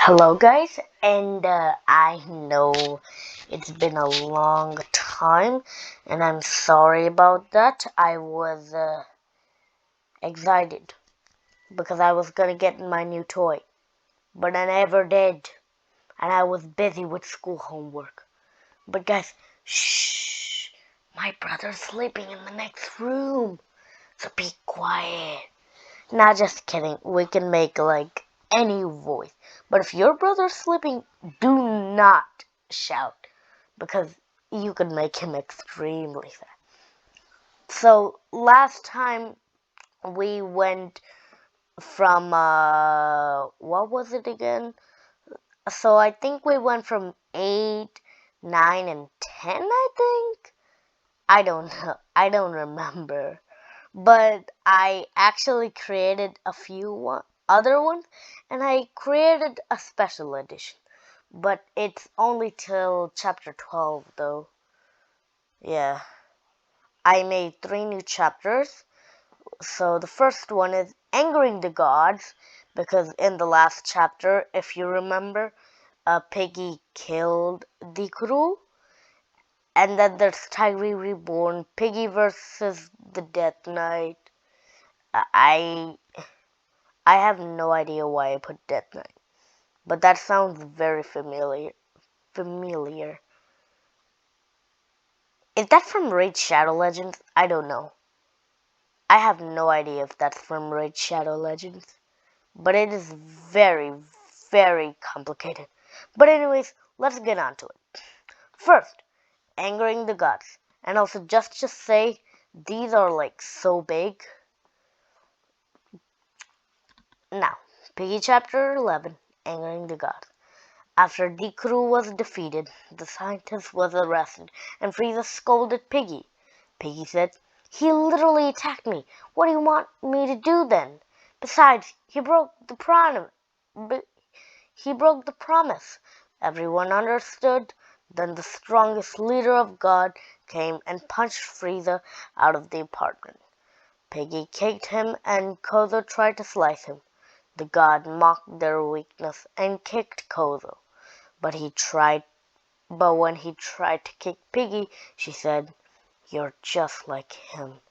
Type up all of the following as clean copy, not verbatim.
Hello, guys, and I know it's been a long time, and I'm sorry about that. I was excited because I was gonna get my new toy, but I never did, and I was busy with school homework. But, guys, shh, my brother's sleeping in the next room, so be quiet. Not just kidding, we can make like any voice. But if your brother's sleeping, do not shout because you could make him extremely sad. So last time we went from what was it again? So I think we went from 8, 9 and 10, I think. I don't know. I don't remember. But I actually created a few other ones, and I created a special edition. But it's only till chapter 12, though. Yeah. I made 3 new chapters. So the first one is Angering the Gods, because in the last chapter, if you remember, Piggy killed the crew. And then there's Tyree Reborn, Piggy versus the Death Knight. I I have no idea why I put Death Knight, but that sounds very familiar. Familiar. Is that from Raid Shadow Legends? I don't know. I have no idea if that's from Raid Shadow Legends, but it is very, very complicated. But anyways, let's get on to it. First, Angering the Gods, and also just to say, these are like so big. Now, Piggy Chapter 11, Angering the Gods. After the crew was defeated, the scientist was arrested, and Frieza scolded Piggy. Piggy said, "He literally attacked me. What do you want me to do then? Besides, he broke the promise." Everyone understood. Then the strongest leader of God came and punched Frieza out of the apartment. Piggy kicked him, and Kozo tried to slice him. The god mocked their weakness and kicked Kozo. But when he tried to kick Piggy, she said, "You're just like him,"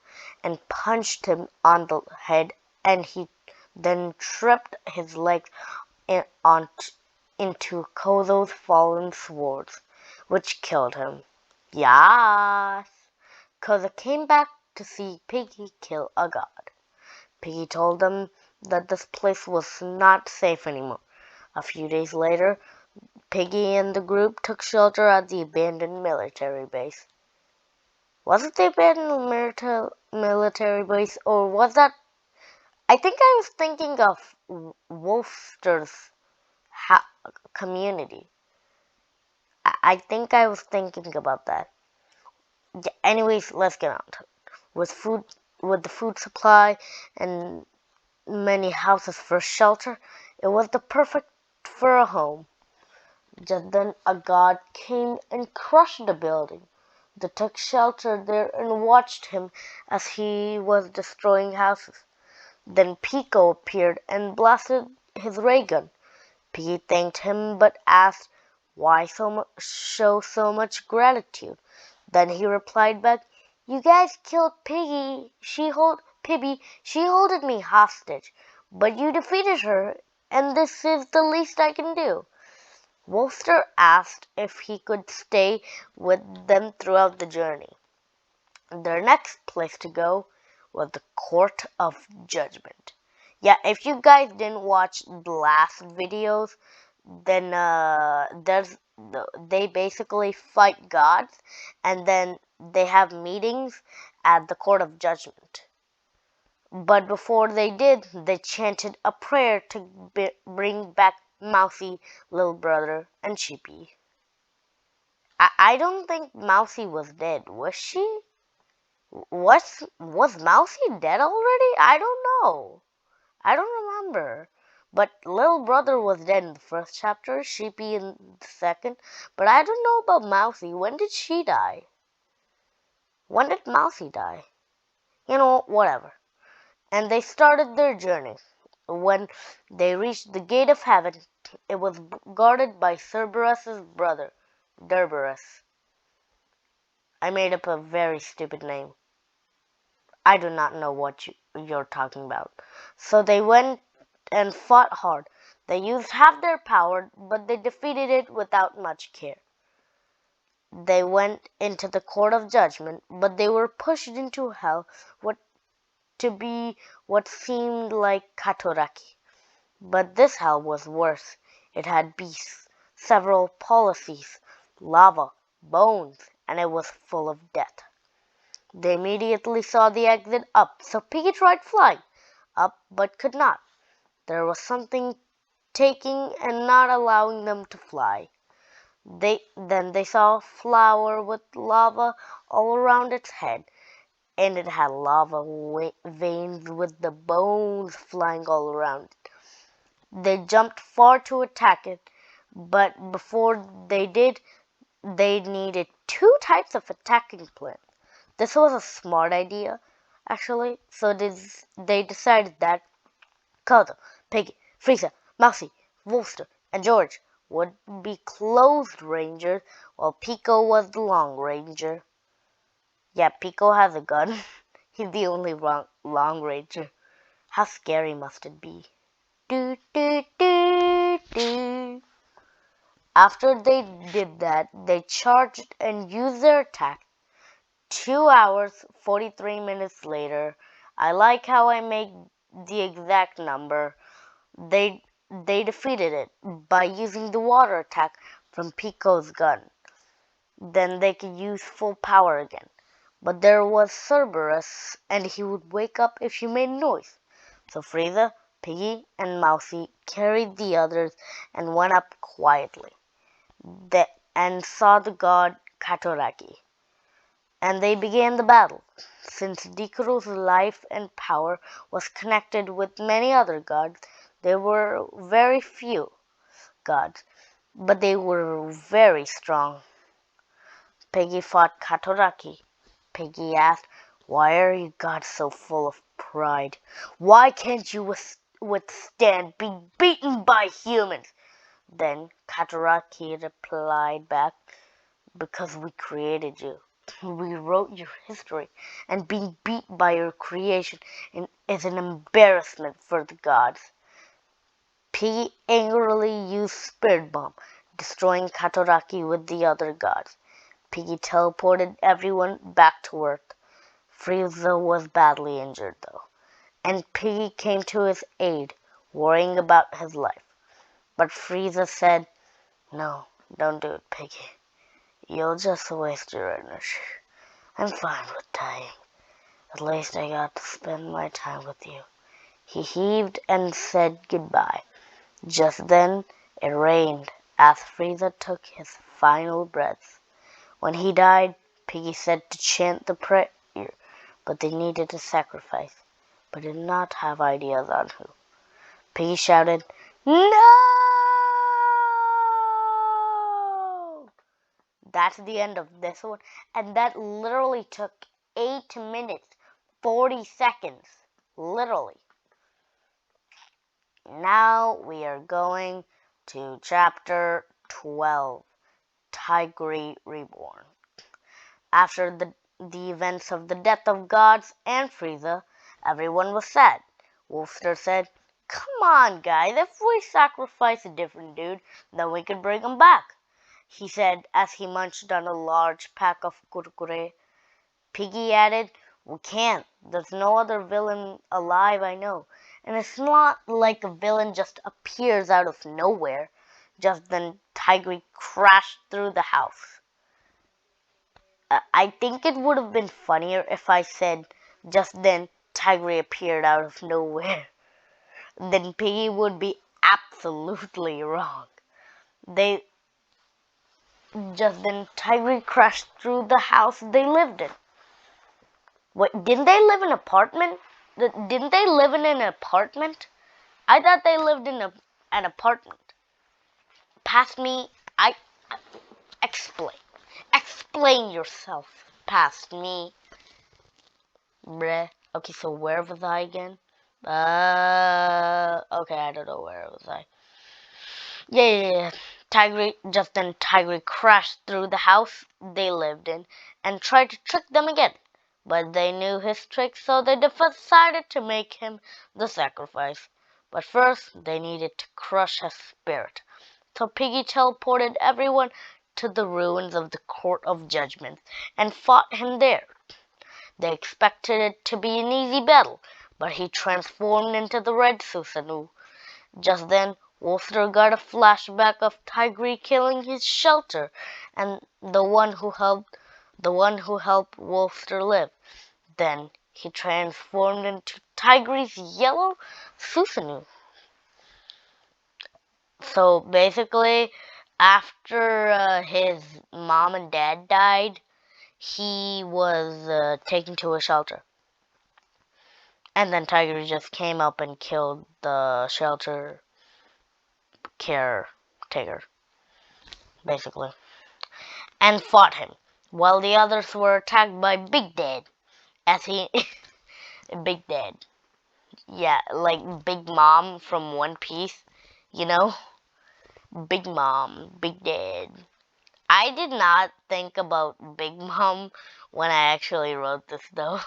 and punched him on the head, and he then tripped his legs into Kozo's fallen swords, which killed him. Yes! Kozo came back to see Piggy kill a god. Piggy told them that this place was not safe anymore. A few days later, Piggy and the group took shelter at the abandoned military base. Was it the abandoned military base, or was that... I think I was thinking of Wolfster's community. I think I was thinking about that. Yeah, anyways, let's get on to it. With the food supply and many houses for shelter, it was the perfect for a home. Just then a god came and crushed the building. They took shelter there and watched him as he was destroying houses. Then Pico appeared and blasted his ray gun. Piggy thanked him but asked why show so much gratitude. Then he replied back, "You guys killed Piggy. She holded me hostage, but you defeated her, and this is the least I can do." Wolfster asked if he could stay with them throughout the journey. Their next place to go was the Court of Judgment. Yeah, if you guys didn't watch the last videos, then they basically fight gods, and then they have meetings at the Court of Judgment. But before they did, they chanted a prayer to bring back Mousy, Little Brother, and Sheepy. I don't think Mousy was dead, was she? Was Mousy dead already? I don't know. I don't remember. But Little Brother was dead in the first chapter, Sheepy in the second. But I don't know about Mousy. When did she die? When did Mousy die? You know, whatever. And they started their journey. When they reached the gate of heaven, it was guarded by Cerberus's brother, Cerberus. I made up a very stupid name. I do not know what you're talking about. So they went and fought hard. They used half their power, but they defeated it without much care. They went into the court of judgment, but they were pushed into hell, what to be what seemed like Katoraki. But this hell was worse. It had beasts, several policies, lava, bones, and it was full of death. They immediately saw the exit up, so Piggy tried flying up but could not. There was something taking and not allowing them to fly. Then they saw a flower with lava all around its head, and it had lava veins with the bones flying all around it. They jumped far to attack it, but before they did, they needed two types of attacking plants. This was a smart idea, actually, so they decided that Koto, Piggy, Frieza, Mousy, Wolfster, and George would be closed rangers, while Pico was the long ranger. Yeah, Pico has a gun. He's the only long ranger. How scary must it be? Do, do, do, do. After they did that, they charged and used their attack. 2 hours, 43 minutes later. I like how I make the exact number. They defeated it by using the water attack from Pico's gun. Then they could use full power again. But there was Cerberus, and he would wake up if you made noise. So Frieza, Piggy, and Mousy carried the others and went up quietly and saw the god Katoraki. And they began the battle. Since Dikuru's life and power was connected with many other gods, there were very few gods, but they were very strong. Piggy fought Katoraki. Piggy asked, "Why are you gods so full of pride? Why can't you withstand being beaten by humans?" Then Katoraki replied back, "Because we created you. We wrote your history, and being beat by your creation is an embarrassment for the gods." Piggy angrily used Spirit Bomb, destroying Katoraki with the other gods. Piggy teleported everyone back to Earth. Frieza was badly injured, though, and Piggy came to his aid, worrying about his life. But Frieza said, "No, don't do it, Piggy. You'll just waste your energy. I'm fine with dying. At least I got to spend my time with you." He heaved and said goodbye. Just then it rained as Frieza took his final breaths. When he died, Piggy said to chant the prayer, but they needed a sacrifice, but did not have ideas on who. Piggy shouted, "No!" That's the end of this one. And that literally took 8 minutes, 40 seconds. Literally. Now we are going to chapter 12, Tigre Reborn. After the events of the death of gods and Frieza, everyone was sad. Wolfster said, "Come on, guys, if we sacrifice a different dude, then we could bring him back," he said as he munched on a large pack of kurkure. Piggy added, "We can't. There's no other villain alive I know. And it's not like a villain just appears out of nowhere." Just then Tigre crashed through the house. I think it would have been funnier if I said, "Just then Tigre appeared out of nowhere." Then Piggy would be absolutely wrong. They Just then Tigre crashed through the house they lived in. Wait, didn't they live in an apartment? Didn't they live in an apartment? I thought they lived in an apartment. Past me, explain. Explain yourself. Past me. Bleh. Okay, so where was I again? Okay, I don't know where it was. Yeah. Just then Tigray crashed through the house they lived in and tried to trick them again. But they knew his tricks, so they decided to make him the sacrifice. But first, they needed to crush his spirit. So Piggy teleported everyone to the ruins of the Court of Judgment and fought him there. They expected it to be an easy battle, but he transformed into the Red Susanu. Just then, Wolfster got a flashback of Tigray killing his shelter and the one who helped Wolfster live. Then he transformed into Tigray's yellow Susanu. So basically, after his mom and dad died, he was taken to a shelter. And then Tiger just came up and killed the shelter caretaker, basically, and fought him, while the others were attacked by Big Dad, as he... Big Dad. Yeah, like Big Mom from One Piece, you know? Big Mom, Big Dad. I did not think about Big Mom when I actually wrote this, though.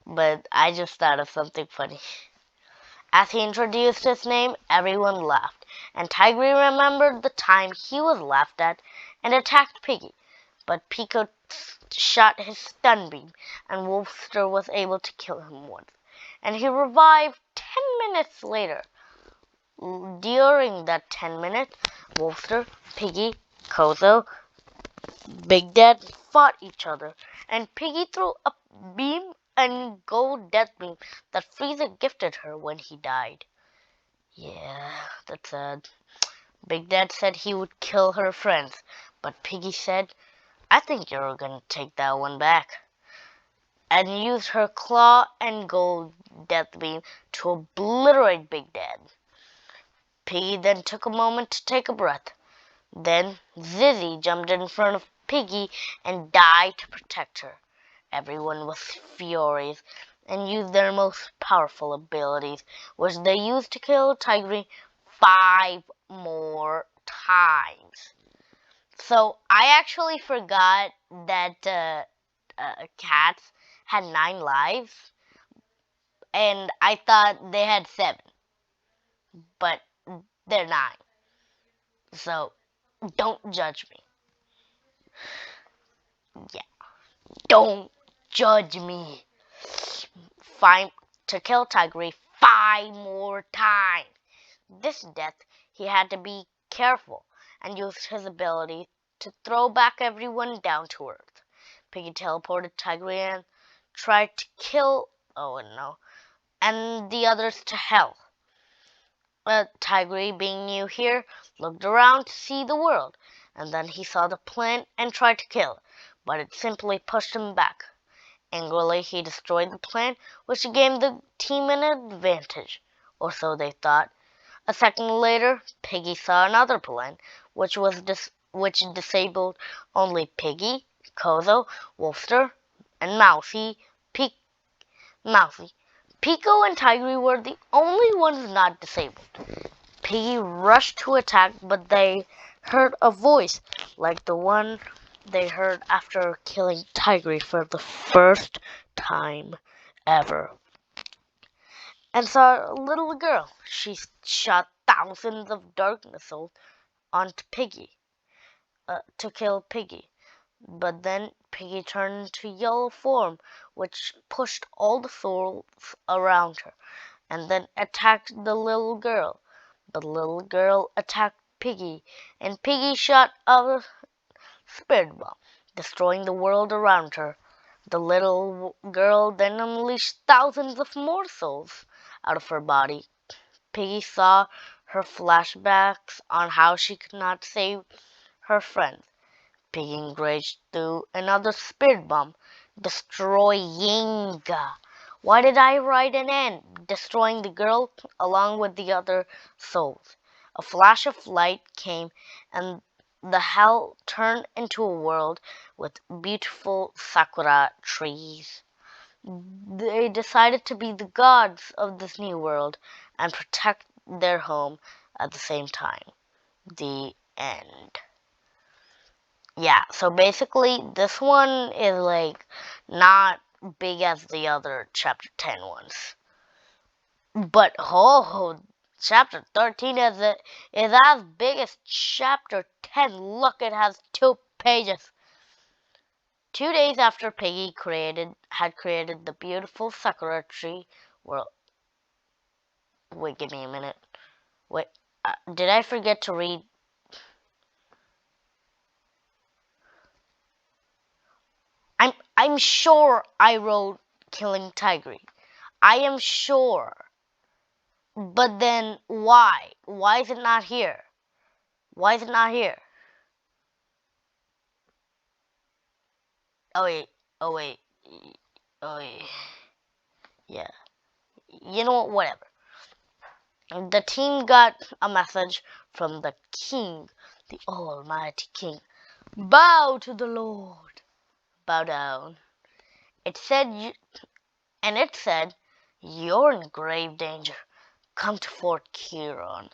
But I just thought of something funny. As he introduced his name, everyone laughed, and Tigray remembered the time he was laughed at and attacked Piggy. But Pico shot his stun beam, and Wolfster was able to kill him once. And he revived 10 minutes later. During that 10 minutes, Wolfster, Piggy, Kozo, Big Dad fought each other, and Piggy threw a beam and gold death beam that Frieza gifted her when he died. Yeah, that's sad. Big Dad said he would kill her friends, but Piggy said, I think you're gonna take that one back, and used her claw and gold death beam to obliterate Big Dad. Piggy then took a moment to take a breath. Then Zizzy jumped in front of Piggy and died to protect her. Everyone was furious and used their most powerful abilities, which they used to kill Tigray 5 more times. So I actually forgot that cats had 9 lives, and I thought they had 7, but they're 9. So don't judge me. Yeah, don't judge me. Find to kill Tigray 5 more times. This death, he had to be careful and used his ability to throw back everyone down to earth. Piggy teleported Tigray and tried to kill Owen, no, and the others to hell. Tigray, being new here, looked around to see the world, and then he saw the plant and tried to kill it, but it simply pushed him back. Angrily, he destroyed the plant, which gave the team an advantage, or so they thought. A second later, Piggy saw another plant, which disabled only Piggy, Kozo, Wolfster, and Mousy. Pico and Tigray were the only ones not disabled. Piggy rushed to attack, but they heard a voice like the one they heard after killing Tigray for the first time ever, and saw a little girl. She shot thousands of dark missiles onto Piggy to kill Piggy. But then Piggy turned into yellow form, which pushed all the souls around her, and then attacked the little girl. But the little girl attacked Piggy, and Piggy shot a spirit bomb, destroying the world around her. The little girl then unleashed thousands of more souls out of her body. Piggy saw her flashbacks on how she could not save her friends. Piggy enraged threw another spirit bomb, destroying. Why did I write an N? Destroying the girl along with the other souls. A flash of light came, and the hell turned into a world with beautiful sakura trees. They decided to be the gods of this new world and protect their home at the same time. The end. Yeah, so basically this one is like not big as the other chapter 10 ones. But chapter 13 is as big as chapter 10. Look, it has 2 pages. 2 days after Piggy had created the beautiful sakura tree world. Wait, give me a minute. Wait, did I forget to read? I'm sure I wrote killing Tigre. I am sure. But then why? Why is it not here? Why is it not here? Oh wait. Oh wait. Oh wait. Yeah. You know what? Whatever. The team got a message from the king, the almighty king. Bow to the Lord. Bow down. It said, it said, you're in grave danger. Come to Fort Kiron.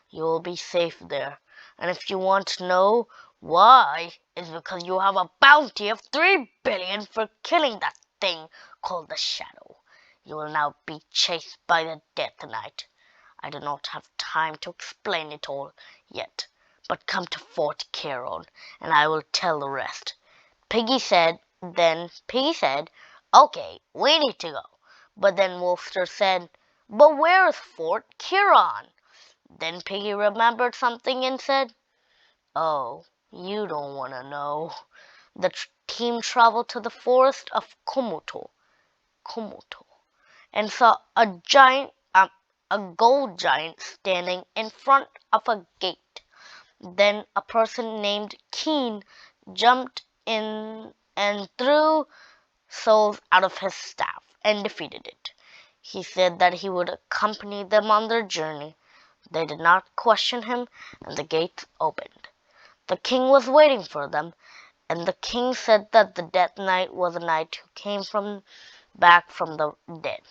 You will be safe there. And if you want to know why, it's because you have a bounty of 3 billion for killing that thing called the Shadow. You will now be chased by the Death Knight. I do not have time to explain it all yet, but come to Fort Kiron, and I will tell the rest. Piggy said, okay, we need to go. But then Wolfster said, but where is Fort Kiron? Then Piggy remembered something and said, oh, you don't want to know. The team traveled to the forest of Komoto, and saw a gold giant standing in front of a gate. Then a person named Keen jumped in and threw souls out of his staff and defeated it. He said that he would accompany them on their journey. They did not question him, and the gates opened. The king was waiting for them, and the king said that the Death Knight was a knight who came back from the dead.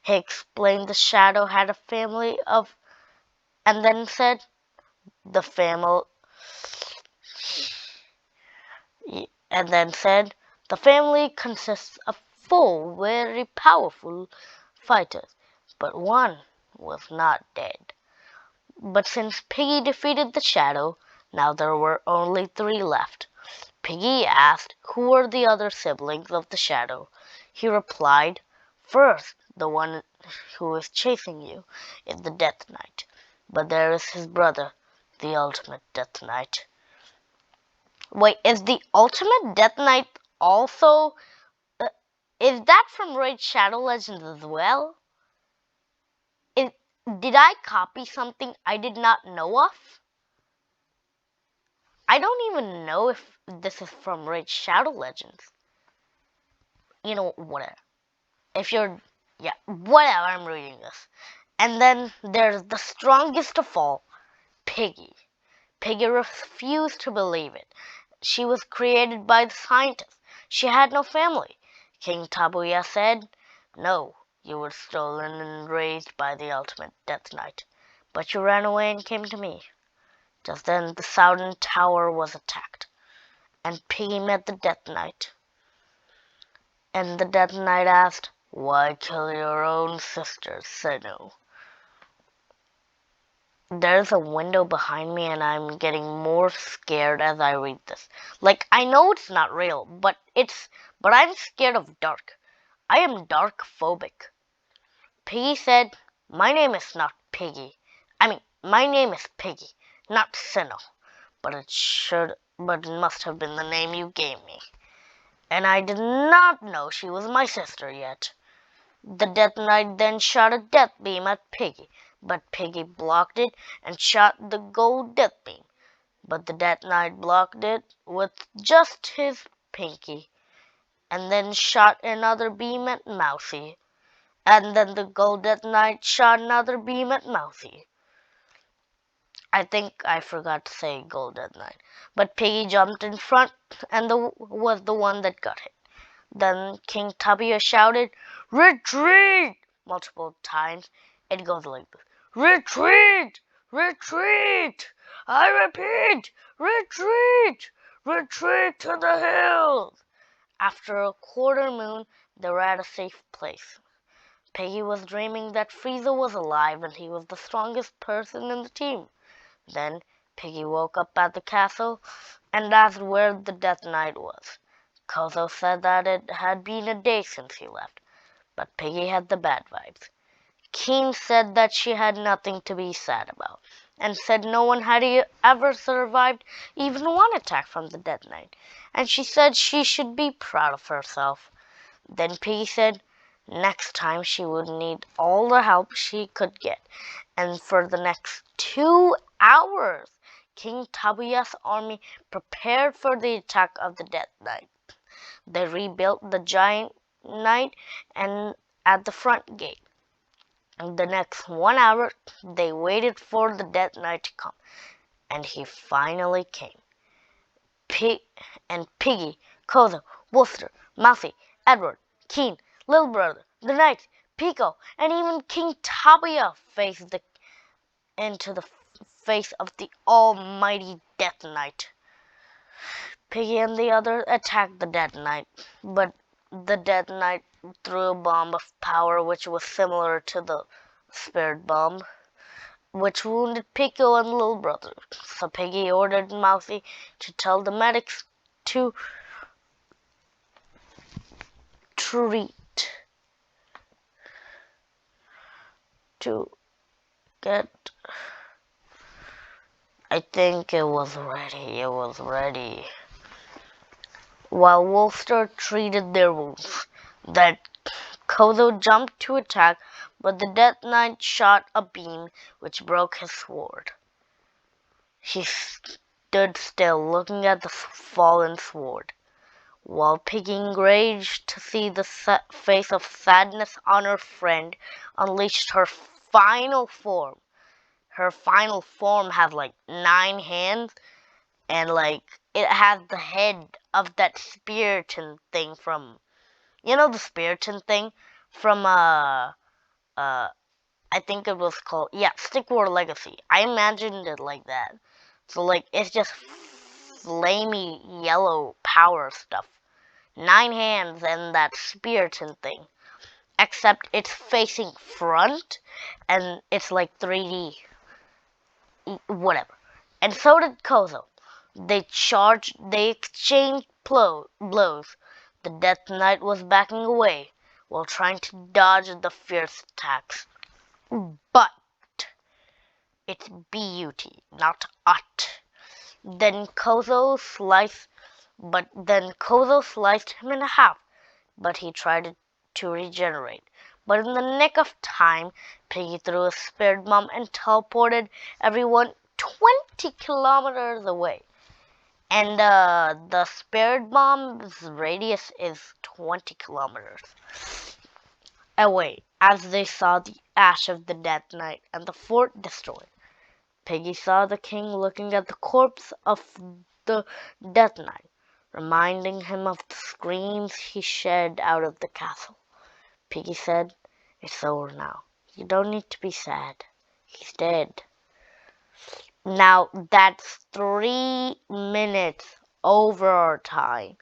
He explained the Shadow had a family of, and then said the family, the family consists of 4 very powerful fighters, but one was not dead. But since Piggy defeated the Shadow, now there were only 3 left. Piggy asked who were the other siblings of the Shadow. He replied, first, the one who is chasing you is the Death Knight, but there is his brother, the ultimate Death Knight. Wait, is the ultimate Death Knight also... is that from Raid Shadow Legends as well? Is, did I copy something I did not know of? I don't even know if this is from Raid Shadow Legends. You know, whatever. If you're... yeah, whatever, I'm reading this. And then there's the strongest of all, Piggy. Piggy refused to believe it. She was created by the scientists. She had no family. King Tabuya said, no, you were stolen and raised by the ultimate Death Knight. But you ran away and came to me. Just then the Southern Tower was attacked, and Piggy met the Death Knight. And the Death Knight asked, why kill your own sister, Senu? There's a window behind me and I'm getting more scared as I read this. Like, I know it's not real, but I'm scared of dark. I am dark phobic. Piggy said, my name is not Piggy. My name is Piggy, not Senu. But it must have been the name you gave me. And I did not know she was my sister yet. The Death Knight then shot a death beam at Piggy, but Piggy blocked it and shot the gold death beam. But the Death Knight blocked it with just his pinky, and then shot another beam at Mousy. And then the gold Death Knight shot another beam at Mousy. I think I forgot to say gold Death Knight. But Piggy jumped in front and was the one that got hit. Then King Tubby shouted, "Retreat!" multiple times. It goes like this. Retreat! Retreat! I repeat, retreat! Retreat to the hills! After a quarter moon, they were at a safe place. Piggy was dreaming that Frieza was alive and he was the strongest person in the team. Then Piggy woke up at the castle and asked where the Death Knight was. Kozo said that it had been a day since he left, but Piggy had the bad vibes. Keen said that she had nothing to be sad about, and said no one had ever survived even one attack from the Death Knight, and she said she should be proud of herself. Then Piggy said next time she would need all the help she could get, and for the next 2 hours, King Tabuya's army prepared for the attack of the Death Knight. They rebuilt the giant knight and at the front gate. In the next 1 hour, they waited for the Death Knight to come, and he finally came. Piggy, Kozo, Wooster, Mousy, Edward, Keen, Little Brother, the Knights, Pico, and even King Tabuya faced into the face of the almighty Death Knight. Piggy and the others attacked the Death Knight, but the Death Knight threw a bomb of power which was similar to the Spirit Bomb, which wounded Pico and Little Brother. So Piggy ordered Mousy to tell the medics to get. I think it was ready. While Wolfster treated their wounds, that Kozo jumped to attack, but the Death Knight shot a beam which broke his sword. He stood still, looking at the fallen sword, while Piggy, enraged to see the face of sadness on her friend, unleashed her final form. Her final form has like 9 hands, and like it has the head of that Spiriton thing from, the Spiriton thing from I think it was called, Stick War Legacy. I imagined it like that. So like it's just flamey yellow power stuff. 9 hands and that Spiriton thing. Except it's facing front and it's like 3D. Whatever. And so did Kozo. They exchanged blows. The Death Knight was backing away while trying to dodge the fierce attacks. But it's B-U-T, not ut. Then Kozo sliced him in half, but he tried to regenerate. But in the nick of time, Piggy threw a spirit bomb and teleported everyone 20 kilometers away. And the spirit bomb's radius is 20 kilometers away, as they saw the ash of the Death Knight and the fort destroyed. Piggy saw the king looking at the corpse of the Death Knight, reminding him of the screams he shed out of the castle. Piggy said, "It's over now. You don't need to be sad. He's dead." Now that's 3 minutes over our time,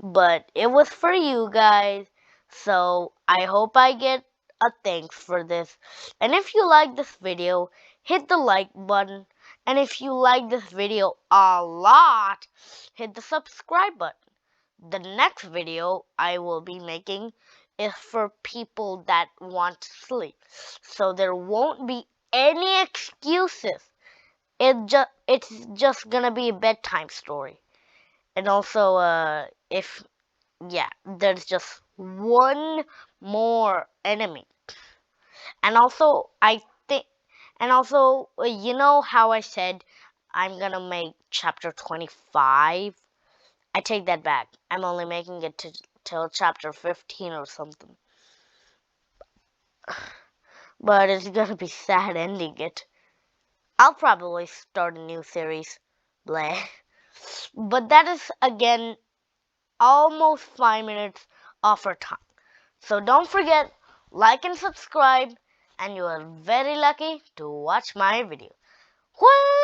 but it was for you guys, so I hope I get a thanks for this. And if you like this video, hit the like button, and if you like this video a lot, hit the subscribe button. The next video I will be making is for people that want to sleep, so there won't be any excuses. It's just gonna be a bedtime story. And also there's just one more enemy. And also you know how I said I'm gonna make chapter 25? I take that back. I'm only making it till chapter 15 or something. But it's gonna be sad ending it. I'll probably start a new series. Bleh. But that is, again, almost 5 minutes offer time. So don't forget, like and subscribe, and you are very lucky to watch my video. Woo!